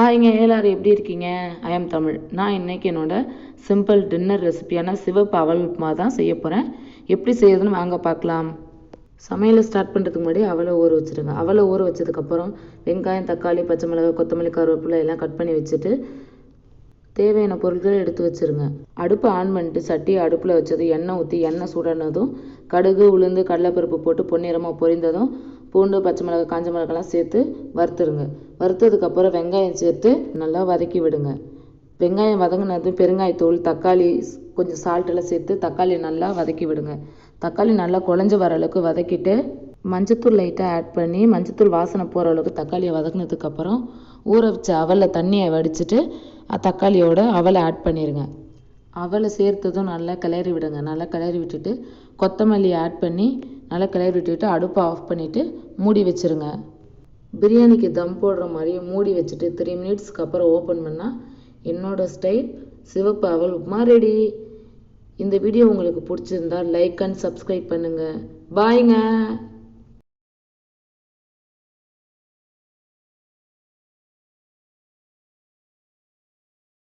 ஹாய்ங்க, எல்லாரும் எப்படி இருக்கீங்க? ஐ ஆம் தமிழ். நான் இன்னைக்கு என்னோட சிம்பிள் டின்னர் ரெசிபியான சிவப்பு அவல் உப்புமா தான் செய்ய போகிறேன். எப்படி செய்யறதுன்னு வாங்க பார்க்கலாம். சமையலை ஸ்டார்ட் பண்ணுறதுக்கு முன்னாடி அவலை ஊற வச்சுருங்க. அவலை ஊற வச்சதுக்கப்புறம் வெங்காயம், தக்காளி, பச்சை மிளகாய், கொத்தமல்லி, கருவேப்பிலை எல்லாம் கட் பண்ணி வச்சுட்டு தேவையான பொருட்களை எடுத்து வச்சுருங்க. அடுப்பை ஆன் பண்ணிட்டு சட்டியை அடுப்பில் வச்சது எண்ணெய் ஊற்றி எண்ணெய் சூடானதும் கடுகு, உளுந்து, கடலைப்பருப்பு போட்டு பொன்னிறமாக பொரிந்ததும் பூண்டு, பச்சை மிளகாய், காஞ்ச மிளகாலாம் சேர்த்து வறுத்துருங்க. வறுத்ததுக்கப்புறம் வெங்காயம் சேர்த்து நல்லா வதக்கி விடுங்க. வெங்காயம் வதங்கினதும் பெருங்காயத்தூள், தக்காளி, கொஞ்சம் சால்ட்டெல்லாம் சேர்த்து தக்காளி நல்லா வதக்கி விடுங்க. தக்காளி நல்லா குழஞ்சி வர அளவுக்கு வதக்கிட்டு மஞ்சத்தூள் லைட்டாக ஆட் பண்ணி மஞ்சத்தூள் வாசனை போகிற அளவுக்கு தக்காளியை வதக்கினதுக்கப்புறம் ஊற வச்ச அவலை தண்ணியை வடிச்சிட்டு தக்காளியோட அவலை ஆட் பண்ணிடுங்க. அவலை சேர்த்ததும் நல்லா கிளறி விடுங்க. நல்லா கிளறி விட்டுட்டு கொத்தமல்லி ஆட் பண்ணி நல்லா கிளறி விட்டுட்டு அடுப்பை ஆஃப் பண்ணிவிட்டு மூடி வச்சுருங்க. பிரியாணிக்கு தம் போடுற மாதிரி மூடி வச்சுட்டு 3 மினிட்ஸ்க்கு அப்புறம் ஓப்பன் பண்ணால் என்னோடய ஸ்டைல் சிவப்பு அவல் உப்புமா ரெடி. இந்த வீடியோ உங்களுக்கு பிடிச்சிருந்தா லைக் அண்ட் சப்ஸ்கிரைப் பண்ணுங்கள். பாய்ங்க.